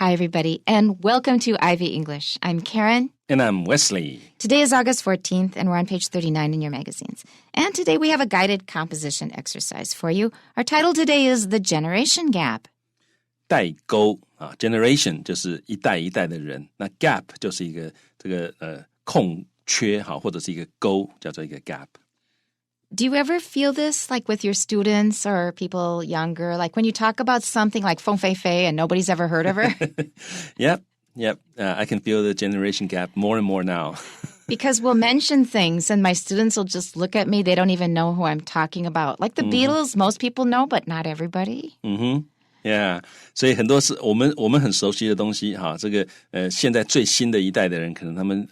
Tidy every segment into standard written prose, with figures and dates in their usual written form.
Hi, everybody, and welcome to Ivy English. I'm Karen. And I'm Wesley. Today is August 14th, and we're on page 39 in your magazines. And today we have a guided composition exercise for you. Our title today is The Generation Gap. 代沟啊 ，generation 就是一代一代的人，那 gap 就是一个空缺哈，或者是一个沟，叫做一个 gap。Do you ever feel this, like with your students or people younger? Like when you talk about something like Feng Fei Fei and nobody's ever heard of her? Yep. I can feel the generation gap more and more now. Because we'll mention things and my students will just look at me. They don't even know who I'm talking about. Like the Beatles, most people know, but not everybody. Yeah. 所以很多是我们很熟悉的东西哈，这个现在最新的一代的人可能他们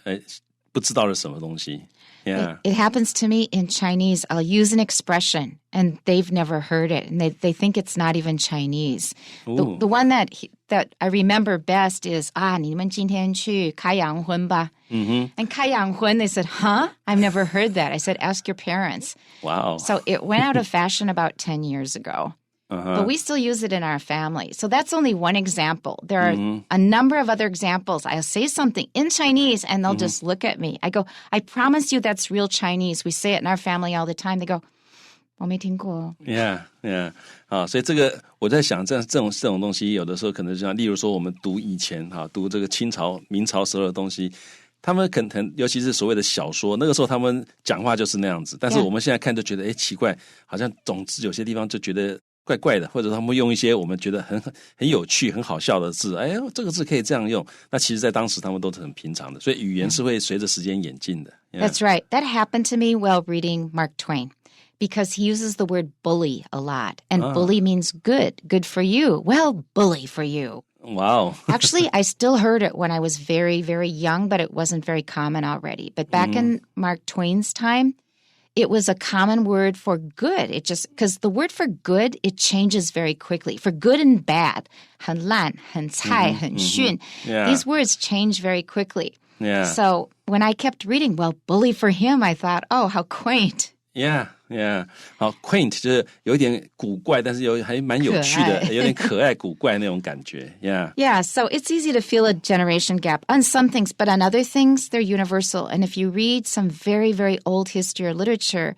不知道是什么东西。Yeah. It happens to me in Chinese. I'll use an expression and they've never heard it and they think it's not even Chinese. The one that I remember best is 你们今天去开洋荤吧? And 开洋荤, they said, huh? I've never heard that. I said, ask your parents. Wow. So it went out of fashion about 10 years ago. But we still use it in our family. So that's only one example. There are a number of other examples. I'll say something in Chinese and they'll just look at me. I go, I promise you that's real Chinese. We say it in our family all the time. They go, 我没听过。Yeah. 所以这个我在想，这种东西，有的时候可能像，例如说我们读以前读这个清朝、明朝时候的东西，他们可能尤其是所谓的小说，那个时候他们讲话就是那样子，但是我们现在看就觉得奇怪，好像总之有些地方就觉得怪怪的，或者他们用一些我们觉得很有趣、很好笑的字，这个字可以这样用。那其实在当时他们都是很平常的，所以语言是会随着时间演进的。That's right. That happened to me while reading Mark Twain. Because he uses the word bully a lot. And bully means good for you. Well, bully for you. Wow. Actually, I still heard it when I was very, very young, but it wasn't very common already. But back in Mark Twain's time, it was a common word for good. It just, because the word for good, it changes very quickly. For good and bad, 很烂, 很菜, 很逊. These words change very quickly. Yeah. So when I kept reading, well, bully for him, I thought, oh, how quaint. Yeah. 好 quaint 就是有一点古怪，但是还蛮有趣的，有点可爱古怪那种感觉。Yeah, so it's easy to feel a generation gap on some things, but on other things, they're universal. And if you read some very, very old history or literature,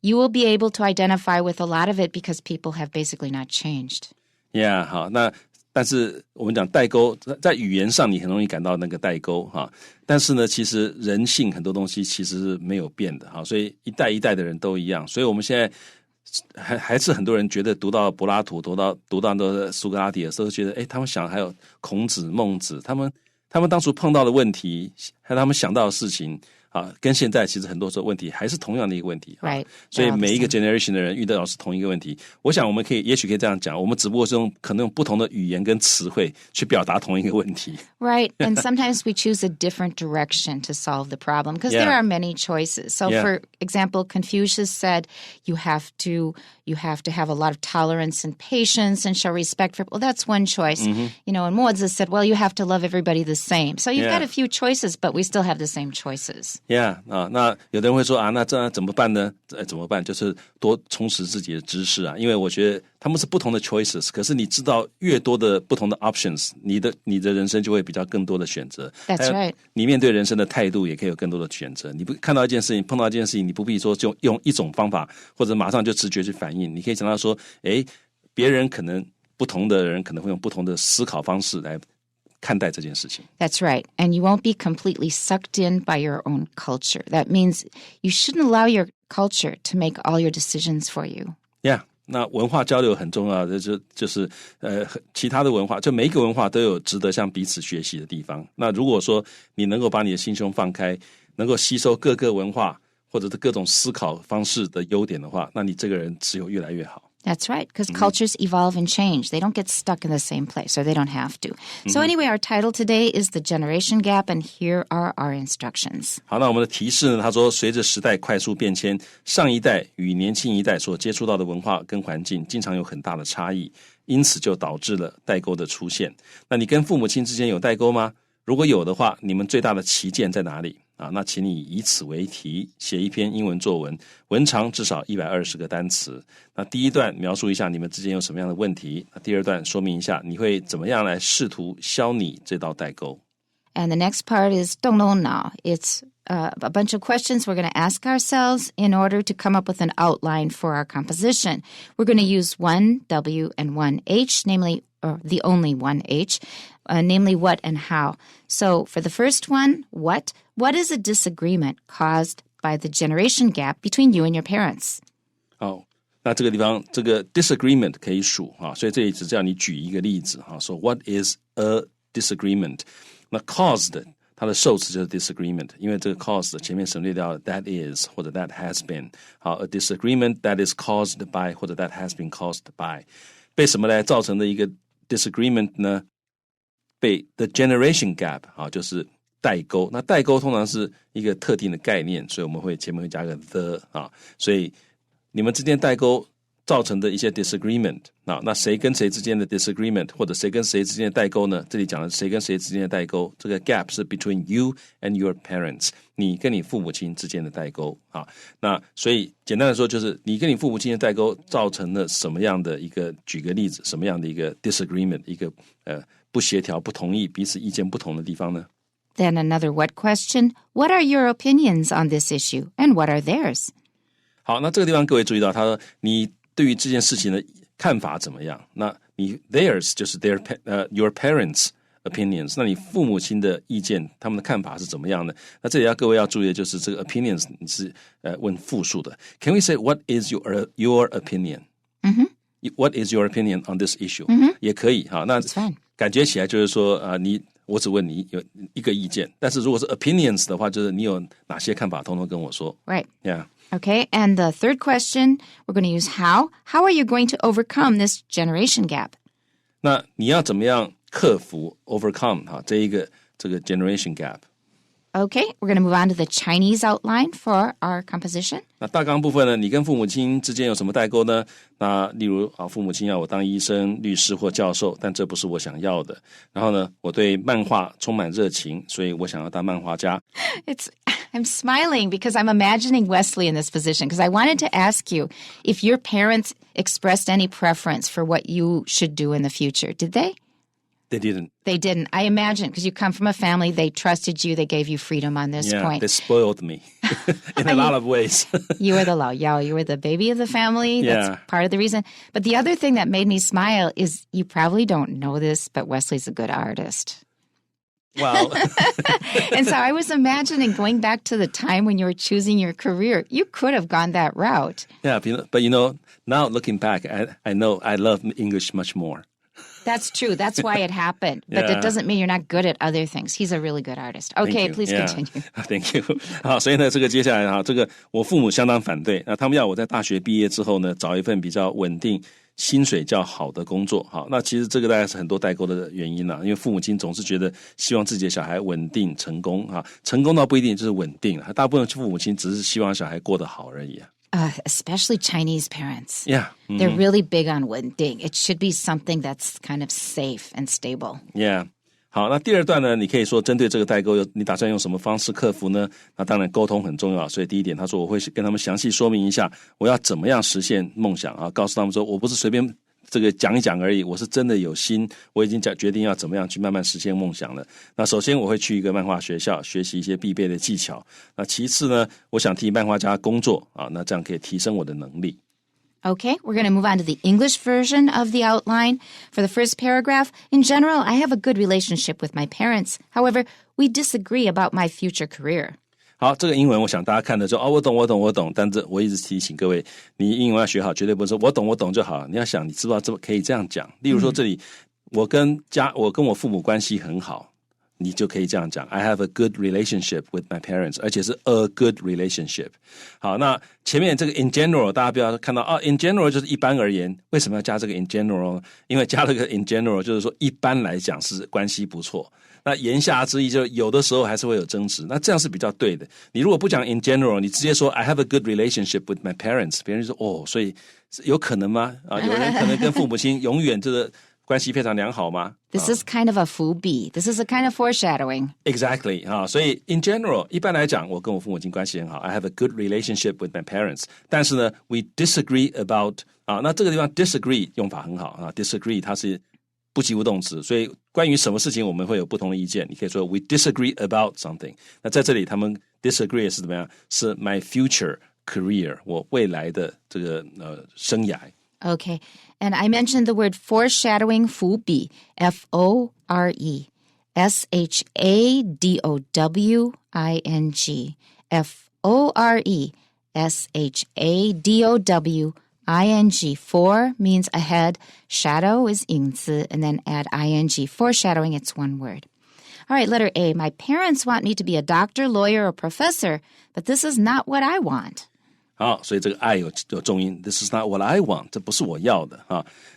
you will be able to identify with a lot of it because people have basically not changed. Yeah, 好，那但是我们讲代沟，在语言上你很容易感到那个代沟哈，但是呢，其实人性很多东西其实是没有变的哈，所以一代一代的人都一样，所以我们现在还是很多人觉得读到柏拉图，读到那个苏格拉底的时候，觉得他们想还有孔子、孟子，他们当初碰到的问题，还有他们想到的事情。跟现在其实很多时候问题还是同样的一个问题。Right. 所以每一个 generation 的人遇到是同一个问题。我想我们也许可以这样讲，我们只不过是可能用不同的语言跟词汇去表达同一个问题。Right. And sometimes we choose a different direction to solve the problem because there are many choices. So for example, Confucius said you have to have a lot of tolerance and patience and show respect for people. Well, that's one choice. You know, and Mozi said, well, you have to love everybody the same. So you've got a few choices, but we still have the same choices. Yeah, 那有的人会说那这怎么办呢？怎么办？就是多充实自己的知识因为我觉得他们是不同的 choices， 可是你知道越多的不同的 options， 你的人生就会比较更多的选择。That's right. 你面对人生的态度也可以有更多的选择。你不看到一件事情，碰到一件事情，你不必说就用一种方法，或者马上就直觉去反应。你可以讲到说，别人可能不同的人可能会用不同的思考方式来看待这件事情。That's right. And you won't be completely sucked in by your own culture. That means you shouldn't allow your culture to make all your decisions for you. Yeah. 那文化交流很重要的就是其他的文化，就每一个文化都有值得向彼此学习的地方。那如果说你能够把你的心胸放开，能够吸收各个文化或者是各种思考方式的优点的话，那你这个人只有越来越好。That's right, because cultures evolve and change. They don't get stuck in the same place, or they don't have to. So anyway, our title today is The Generation Gap, and here are our instructions. 好，那我们的提示呢，他说随着时代快速变迁，上一代与年轻一代所接触到的文化跟环境经常有很大的差异，因此就导致了代沟的出现。那你跟父母亲之间有代沟吗？如果有的话，你们最大的歧见在哪里？啊，那请你以此为题写一篇英文作文，文长至少120个单词。那第一段描述一下你们之间有什么样的问题，那第二段说明一下你会怎么样来试图消弭这道代沟。And the next part is 动动脑. It's a bunch of questions we're going to ask ourselves in order to come up with an outline for our composition. We're going to use one W and one H, namely, or the only one H, namely what and how. So for the first one, what is a disagreement caused by the generation gap between you and your parents? 好，那这个地方这个 disagreement 可以数啊，所以这里只叫你举一个例子啊，说 what is a disagreement？ 那 caused 它的受词就是 disagreement， 因为这个 caused 前面省略掉 that is 或者 that has been。好 ，a disagreement that is caused by 或者 that has been caused by， 被什么来造成的一个 disagreement 呢？被 the generation gap 啊，就是代沟。那代沟通常是一个特定的概念，所以我们会前面会加个 the 啊，所以你们之间代沟造成的一些 disagreement 啊，那谁跟谁之间的 disagreement 或者谁跟谁之间的代沟呢？这里讲的谁跟谁之间的代沟，这个 gap 是 between you and your parents， 你跟你父母亲之间的代沟啊。那所以简单的说，就是你跟你父母亲的代沟造成了什么样的一个，举个例子，什么样的一个 disagreement， 一个不协调、不同意、彼此意见不同的地方呢？ Then another what question, what are your opinions on this issue and what are theirs? 好，那这个地方各位注意到，他说你对于这件事情的看法怎么样？那你 theirs 就是 your parents' opinions， 那你父母亲的意见，他们的看法是怎么样的？那这里各位要注意的就是这个 opinions 你是问复数的。Can we say what is your opinion？ What is your opinion on this issue？ 也可以哈。那感觉起来就是说我只问你有一个意见，但是如果是 opinions 的话，就是你有哪些看法，通通跟我说。Right. Yeah.Okay, and the third question, we're going to use how. How are you going to overcome this generation gap? 那你要怎么样克服 overcome 这个 generation gap? Okay, we're going to move on to the Chinese outline for our composition. 那大纲部分呢，你跟父母亲之间有什么代沟呢？那例如父母亲要我当医生、律师或教授，但这不是我想要的。然后呢，我对漫画充满热情，所以我想要当漫画家。I'm smiling because I'm imagining Wesley in this position because I wanted to ask you if your parents expressed any preference for what you should do in the future. Did they? They didn't. They didn't. I imagine because you come from a family, they trusted you, they gave you freedom on this point. They spoiled me in a lot of ways. You were the lao yao. You were the baby of the family. That's part of the reason. But the other thing that made me smile is you probably don't know this, but Wesley's a good artist. Wow. And so I was imagining going back to the time when you were choosing your career. You could have gone that route. Yeah, but now looking back, I know I love English much more. That's true. That's why it happened. But it doesn't mean you're not good at other things. He's a really good artist. Okay, please continue. Thank you. 好，所以呢，这个接下来这个我父母相当反对。那他们要我在大学毕业之后呢，找一份比较稳定、薪水较好的工作。好，那其实这个大概是很多代沟的原因啦。因为父母亲总是觉得希望自己的小孩稳定成功啊，成功倒不一定就是稳定了。大部分父母亲只是希望小孩过得好而已啊。Especially Chinese parents. Yeah. They're really big on 稳定. It should be something that's kind of safe and stable. Yeah. 好，那第二段呢，你可以说针对这个代沟，你打算用什么方式克服呢？那当然沟通很重要，所以第一点，他说我会跟他们详细说明一下，我要怎么样实现梦想啊，告诉他们说我不是随便这个讲一讲而已，我是真的有心，我已经决定要怎么样去慢慢实现梦想了。那首先我会去一个漫画学校学习一些必备的技巧，那其次呢，我想替漫画家工作啊，那这样可以提升我的能力。Okay, we're going to move on to the English version of the outline. For the first paragraph, in general, I have a good relationship with my parents. However, we disagree about my future career. 好，这个英文我想大家看的就我懂，但是我一直提醒各位，你英文要学好，绝对不是说我懂就好。你要想，你知不知道可以这样讲？例如说这里，我跟我父母关系很好，你就可以这样讲 I have a good relationship with my parents， 而且是 a good relationship。 好，那前面这个 in general 大家不要看到in general 就是一般而言，为什么要加这个 in general？ 因为加了个 in general 就是说一般来讲是关系不错，那言下之意就有的时候还是会有争执，那这样是比较对的。你如果不讲 in general， 你直接说 I have a good relationship with my parents， 别人就说所以有可能吗？有人可能跟父母亲永远这个关系非常良好吗？ This is kind of a 伏笔. This is a kind of foreshadowing. Exactly. 所以 in general, 一般来讲，我跟我父母亲关系很好。I have a good relationship with my parents. 但是呢 we disagree about 那这个地方 disagree 用法很好disagree 它是不及物动词，所以关于什么事情我们会有不同的意见。你可以说 we disagree about something. 那在这里他们 disagree 是怎么样？是 my future career 我未来的这个生涯。Okay, and I mentioned the word foreshadowing, 伏笔, F-O-R-E, S-H-A-D-O-W-I-N-G, F-O-R-E, S-H-A-D-O-W-I-N-G. For means ahead, shadow is 影子, and then add ing, foreshadowing, it's one word. All right, letter A, my parents want me to be a doctor, lawyer, or professor, but this is not what I want. 好，所以这个 I 有重音 This is not what I want 这不是我要的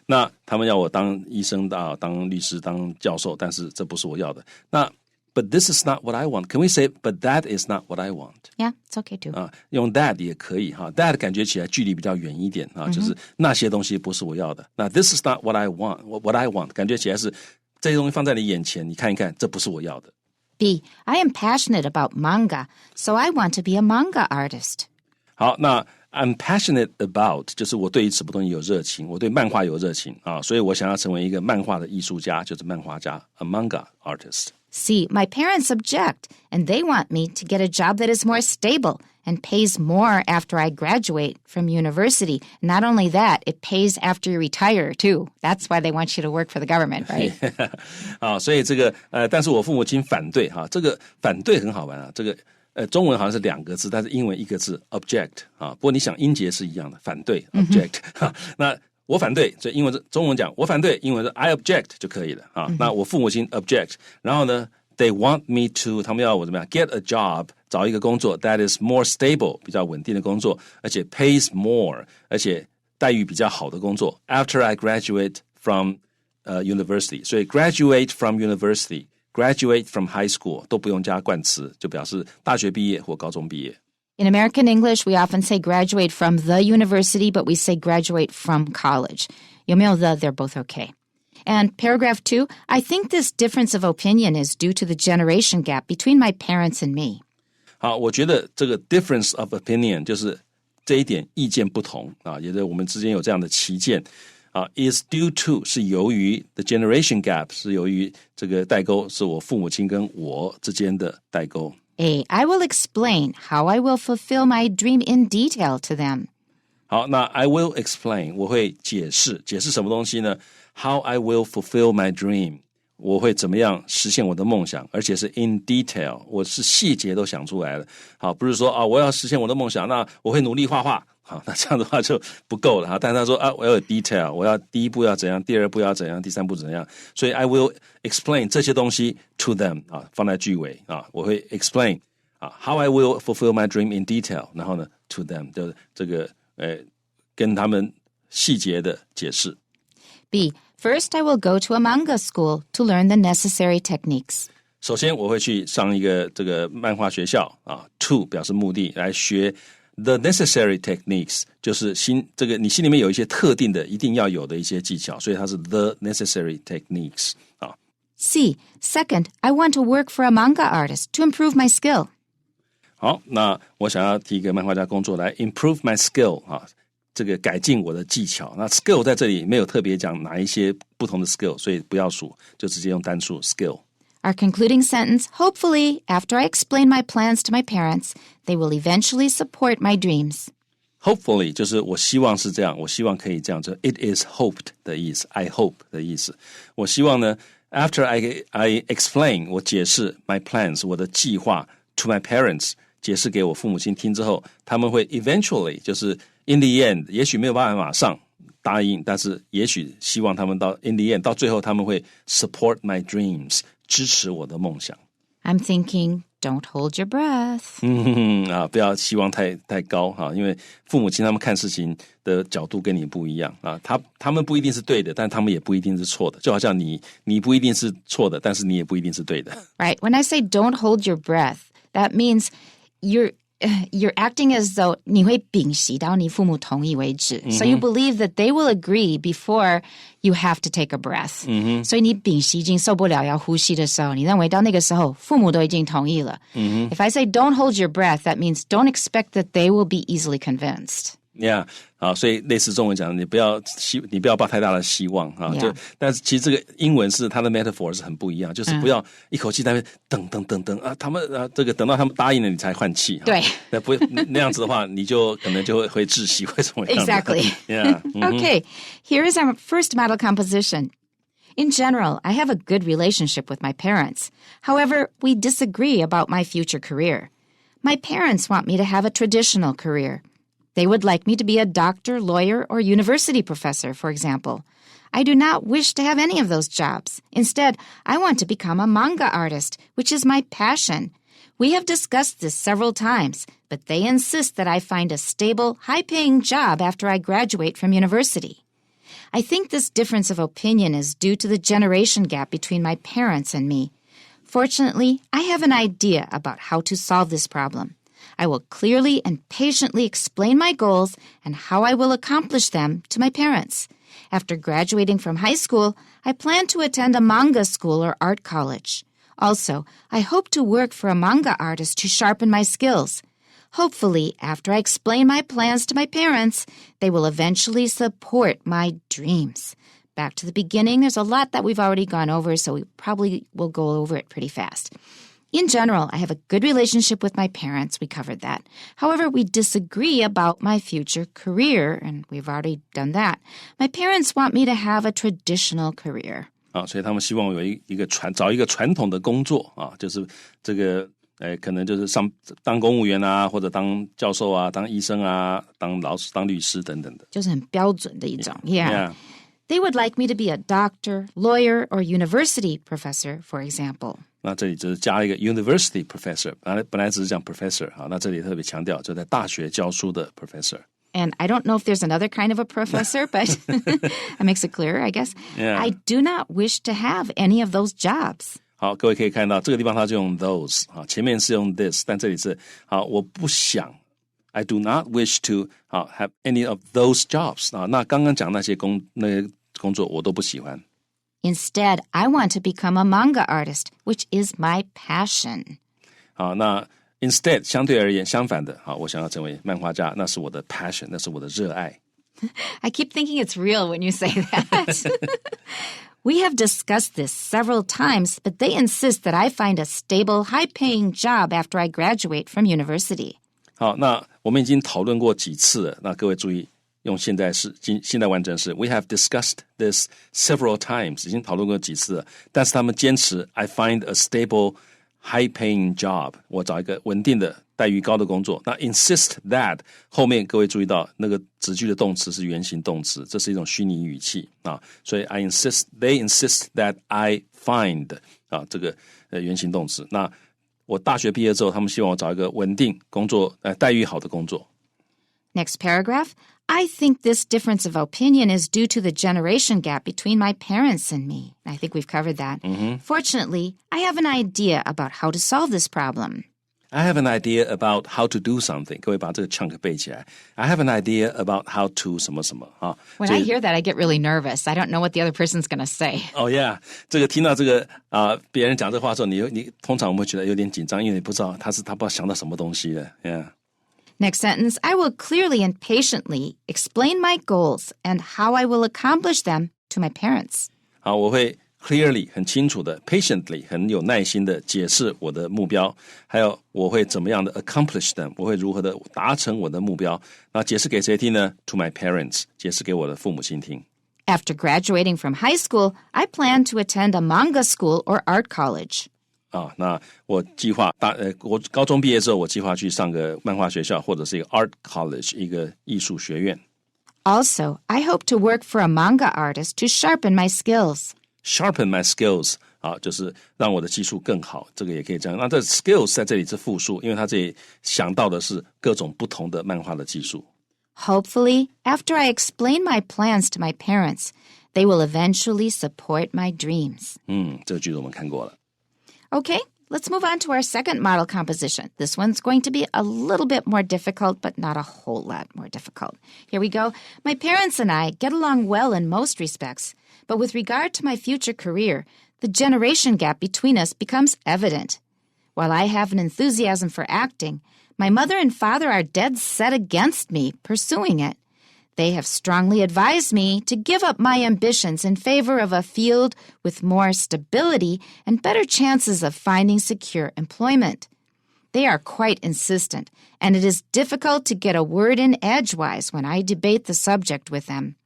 那他们要我当医生当律师当教授但是这不是我要的那 But this is not what I want Can we say But that is not what I want Yeah, it's okay too 用 that 也可以That 感觉起来距离比较远一点就是那些东西不是我要的那 This is not what I want 感觉起来是这些东西放在你眼前你看一看这不是我要的 B, I am passionate about manga So I want to be a manga artist好，那 I'm passionate about 就是我对于什么东西有热情，我对漫画有热情所以我想要成为一个漫画的艺术家，就是漫画家 a manga artist. C, my parents object, and they want me to get a job that is more stable and pays more after I graduate from university. Not only that, it pays after you retire, too. That's why they want you to work for the government, right? 所以这个但是我父母亲反对这个反对很好玩这个中文好像是2个字但是英文1个字 object 不过你想音节是一样的反对 object 那我反对所以中文讲我反对英文是 I object 就可以了那我父母亲 object 然后呢 they want me to 他们要我怎么样 get a job 找一个工作 that is more stable 比较稳定的工作而且 pays more 而且待遇比较好的工作 after I graduate from university 所以 graduate from university graduate from high school 都不用加冠词就表示大学毕业或高中毕业 In American English, we often say graduate from the university, but we say graduate from college. 有没有 the? They're both okay. And paragraph 2, I think this difference of opinion is due to the generation gap between my parents and me. 好，我觉得这个 difference of opinion 就是这一点意见不同也就是我们之间有这样的歧见is due to 是由于 the generation gap 是由于这个代沟是我父母亲跟我之间的代沟。A, I will explain how I will fulfill my dream in detail to them. 好，那 I will explain 我会解释什么东西呢 How I will fulfill my dream 我会怎么样实现我的梦想而且是 in detail 我是细节都想出来了好，不是说我要实现我的梦想那我会努力画画好，那这样的话就不够了但他说我要有 detail 我要第一步要怎样第二步要怎样第三步怎样所以 I will explain 这些东西 to them 放在句尾我会 explain how I will fulfill my dream in detail 然后呢 to them 就这个跟他们细节的解释 B, first I will go to a manga school to learn the necessary techniques. 首先我会去上一个这个漫画学校to 表示目的来学The necessary techniques 就是这个你心里面有一些特定的一定要有的一些技巧所以它是 the necessary techniques C, second, I want to work for a manga artist to improve my skill. 好，那我想要提一个漫画家工作来 improve my skill 这个改进我的技巧那 skill 在这里没有特别讲哪一些不同的 skill 所以不要数就直接用单数 skill Our concluding sentence, hopefully, after I explain my plans to my parents, they will eventually support my dreams. Hopefully 就是我希望是这样我希望可以这样做 It is hoped 的意思 I hope 的意思我希望呢 After I explain 我解释 my plans 我的计划 to my parents 解释给我父母亲听之后他们会 eventually 就是 in the end 也许没有办法马上答应但是也许希望他们到 in the end 到最后他们会 support my dreams 支持我的梦想 I'm thinking, don't hold your breath. 不要希望太高因为父母亲他们看事情的角度跟你不一样他们不一定是对的但他们也不一定是错的就好像你不一定是错的但是你也不一定是对的 Right. When I say don't hold your breath, that means you're acting as though 你会屏息到你父母同意为止。So you believe that they will agree before you have to take a breath. 所以你屏息已经受不了要呼吸的时候，你认为到那个时候父母都已经同意了。If I say don't hold your breath, that means don't expect that they will be easily convinced. Yeah, 好，所以类似中文讲，你不要抱太大的希望啊。Yeah. 但是其实这个英文是它的 metaphor 是很不一样，就是不要一口气在那边等啊，他们这个等到他们答应了你才换气。对，那样子的话，你就可能就会窒息，会怎么样 Exactly. Yeah. Okay, here is our first model composition. In general, I have a good relationship with my parents. However, we disagree about my future career. My parents want me to have a traditional career.They would like me to be a doctor, lawyer, or university professor, for example. I do not wish to have any of those jobs. Instead, I want to become a manga artist, which is my passion. We have discussed this several times, but they insist that I find a stable, high-paying job after I graduate from university. I think this difference of opinion is due to the generation gap between my parents and me. Fortunately, I have an idea about how to solve this problem.I will clearly and patiently explain my goals and how I will accomplish them to my parents. After graduating from high school, I plan to attend a manga school or art college. Also, I hope to work for a manga artist to sharpen my skills. Hopefully, after I explain my plans to my parents, they will eventually support my dreams. Back to the beginning, there's a lot that we've already gone over, so we probably will go over it pretty fast.In general, I have a good relationship with my parents. We covered that. However, we disagree about my future career, and we've already done that. My parents want me to have a traditional career. 所以他们希望我找一个传统的工作啊，就是这个可能就是当公务员啊，或者当教授啊，当医生啊，当老师、当律师等等的。就是很标准的一种 Yeah.They would like me to be a doctor, lawyer, or university professor, for example.那这里就是加一个 university professor， 本来只是讲 professor 啊，那这里特别强调就在大学教书的 professor。And I don't know if there's another kind of a professor, but that makes it clear, I guess. Yeah. I do not wish to have any of those jobs. 好，各位可以看到这个地方它就用 those 啊，前面是用 this， 但这里是好，我不想 I do not wish to have any of those jobs 啊，那刚刚讲那些工作我都不喜欢。Instead, I want to become a manga artist, which is my passion. 好，那 instead 相对而言相反的，好，我想要成为漫画家，那是我的 passion， 那是我的热爱。I keep thinking it's real when you say that. We have discussed this several times, but they insist that I find a stable, high-paying job after I graduate from university. 好，那我们已经讨论过几次了，那各位注意。用现代完整式 We have discussed this several times 已经讨论过几次了，但是他们坚持 I find a stable high-paying job 我找一个稳定的待遇高的工作。那 insist that 后面各位注意到那个子句的动词是原形动词，这是一种虚拟语气啊，所以 they insist that I find 啊这个原形动词。那我大学毕业之后，他们希望我找一个稳定工作待遇好的工作。Next paragraph.I think this difference of opinion is due to the generation gap between my parents and me. I think we've covered that. Fortunately, I have an idea about how to solve this problem. I have an idea about how to do something. 各位把这个 chunk 背起来。I have an idea about how to 什么什么啊。When I hear that, I get really nervous. I don't know what the other person's going to say. Oh yeah， 这个听到这个别人讲这话的时候，你通常我们会觉得有点紧张，因为你不知道他不知道想到什么东西了。Yeah.Next sentence, I will clearly and patiently explain my goals and how I will accomplish them to my parents. 好，我会 clearly 很清楚的 patiently 很有耐心的解释我的目标，还有我会怎么样的 accomplish them 我会如何的达成我的目标。那解释给谁听呢？ To my parents 解释给我的父母亲听。After graduating from high school, I plan to attend a manga school or art college.那我计划我高中毕业之后，我计划去上个漫画学校或者是一个 art college 一个艺术学院。Also, I hope to work for a manga artist to sharpen my skills. Sharpen my skills 就是让我的技术更好，这个也可以这样。那这 skills 在这里是复数，因为它这里想到的是各种不同的漫画的技术。Hopefully, after I explain my plans to my parents, they will eventually support my dreams. 这个句子我们看过了。Okay, let's move on to our second model composition. This one's going to be a little bit more difficult, but not a whole lot more difficult. Here we go. My parents and I get along well in most respects, but with regard to my future career, the generation gap between us becomes evident. While I have an enthusiasm for acting, my mother and father are dead set against me pursuing it. They have strongly advised me to give up my ambitions in favor of a field with more stability and better chances of finding secure employment. They are quite insistent, and it is difficult to get a word in edgewise when I debate the subject with them.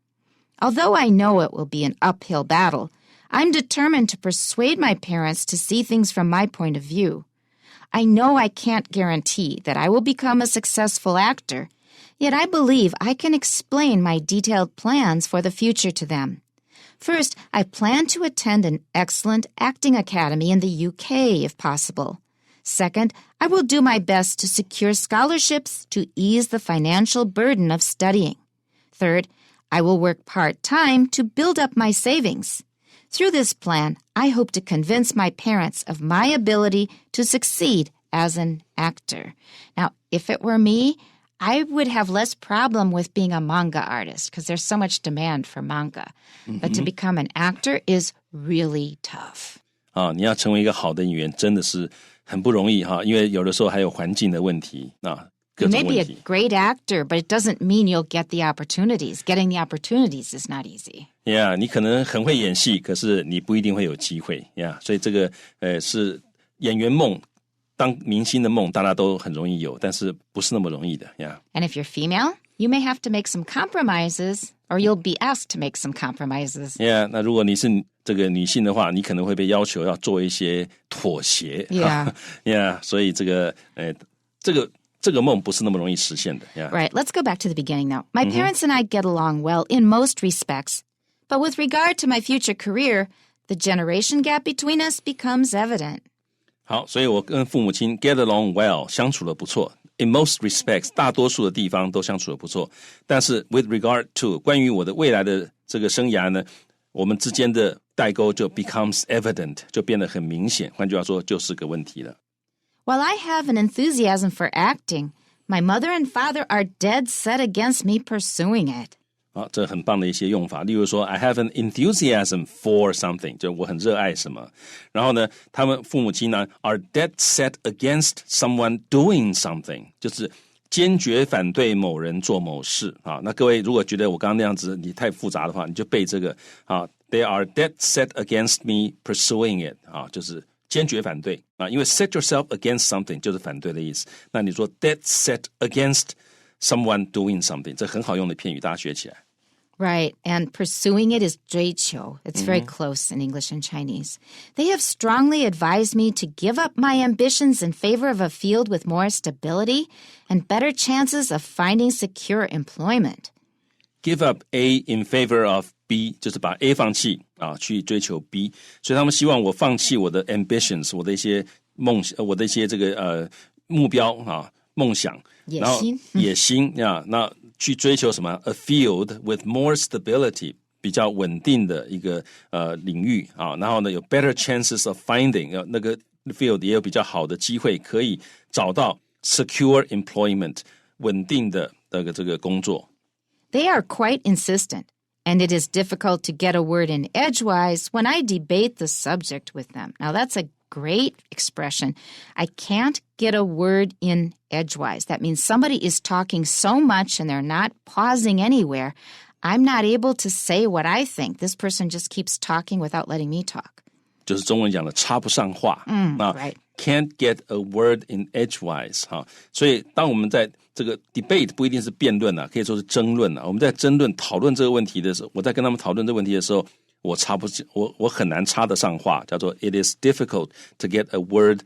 Although I know it will be an uphill battle, I'm determined to persuade my parents to see things from my point of view. I know I can't guarantee that I will become a successful actor, yet I believe I can explain my detailed plans for the future to them. First, I plan to attend an excellent acting academy in the UK, if possible. Second, I will do my best to secure scholarships to ease the financial burden of studying. Third, I will work part-time to build up my savings. Through this plan, I hope to convince my parents of my ability to succeed as an actor. Now, if it were me, I would have less problem with being a manga artist because there's so much demand for manga. But to become an actor is really tough. 你要成为一个好的演员真的是很不容易因为有的时候还有环境的问题各 You 种 may 问 be 题 a great actor, but it doesn't mean you'll get the opportunities. Getting the opportunities is not easy. Yeah, 你可能很会演戏，可是你不一定会有机会 Yeah, 所以这个是演员梦当明星的梦大家都很容易有，但是不是那么容易的 Yeah. And if you're female, you may have to make some compromises, or you'll be asked to make some compromises. Yeah, 那如果你是这个女性的话，你可能会被要求要做一些妥协 Yeah. Yeah, 所以这个梦不是那么容易实现的 Yeah. Right, let's go back to the beginning now. My parents and I get along well in most respects, but with regard to my future career, the generation gap between us becomes evident. 好，所以我跟父母亲 get along well 相处得不错 In most respects 大多数的地方都相处得不错，但是 with regard to 关于我的未来的这个生涯呢，我们之间的代沟就 becomes evident 就变得很明显，换句话说就是个问题了。While I have an enthusiasm for acting, my mother and father are dead set against me pursuing it. 好，这很棒的一些用法，例如说 I have an enthusiasm for something 就我很热爱什么，然后呢他们父母亲呢 are dead set against someone doing something 就是坚决反对某人做某事那各位如果觉得我刚刚那样子你太复杂的话，你就背这个They are dead set against me pursuing it 就是坚决反对因为 set yourself against something 就是反对的意思，那你说 dead set against someone doing something 这很好用的片语，大家学起来。Right, and pursuing it is 追求. It's very close in English and Chinese. They have strongly advised me to give up my ambitions in favor of a field with more stability and better chances of finding secure employment. Give up A in favor of B 就是把 A 放弃去追求 B， 所以他们希望我放弃我的 ambitions 我的一些我的一些这个目标梦想，然后野心那去追求什么 A field with more stability 比较稳定的一个领域然后呢有 better chances of finding 那个 field 也有比较好的机会可以找到 secure employment 稳定的这个工作。They are quite insistent, and it is difficult to get a word in edgewise when I debate the subject with them. Now that's a great expression. I can't get a word in edgewise. That means somebody is talking so much and they're not pausing anywhere. I'm not able to say what I think. This person just keeps talking without letting me talk. 就是中文讲的插不上话right. Can't get a word in edgewise 所以当我们在这个 debate 不一定是辩论可以说是争论我们在争论讨论这个问题的时候，我在跟他们讨论这个问题的时候，我很难插得上话，叫做 It is difficult to get a word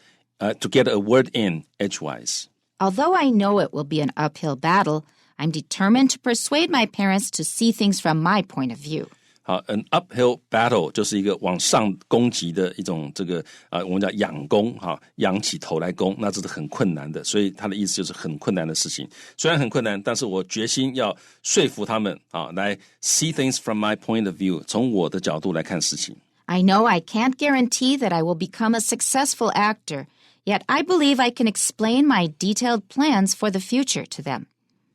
in edgewise. Although I know it will be an uphill battle, I'm determined to persuade my parents to see things from my point of view. 好 ，an uphill battle 就是一个往上攻击的一种这个我们叫仰攻仰起头来攻，那这是很困难的，所以他的意思就是很困难的事情。虽然很困难，但是我决心要说服他们来 see things from my point of view， 从我的角度来看事情。I know I can't guarantee that I will become a successful actor, yet I believe I can explain my detailed plans for the future to them.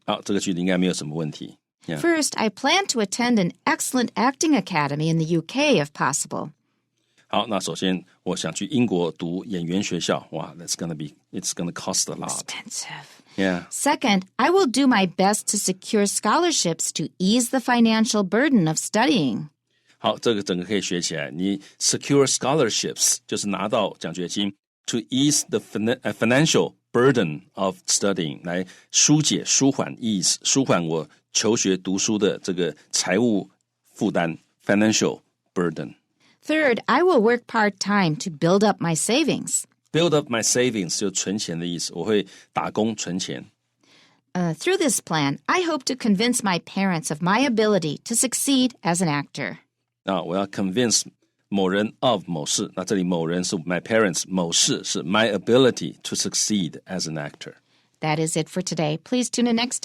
好，这个句子应该没有什么问题。Yeah. First, I plan to attend an excellent acting academy in the UK if possible. 好，那首先我想去英国读演员学校。哇 it's gonna cost a lot. Expensive. Yeah. Second, I will do my best to secure scholarships to ease the financial burden of studying. 好，这个整个可以学起来。你 secure scholarships 就是拿到奖学金 to ease the financial burden of studying 来疏缓我求学读书的这个财务负担 financial burden. Third, I will work part-time to build up my savings. Build up my savings 就存钱的意思，我会打工存钱。Through this plan, I hope to convince my parents of my ability to succeed as an actor. 那我要 convince 某人 of 某事，那这里某人是 my parents， 某事是 my ability to succeed as an actor. That is it for today. Please tune in next time.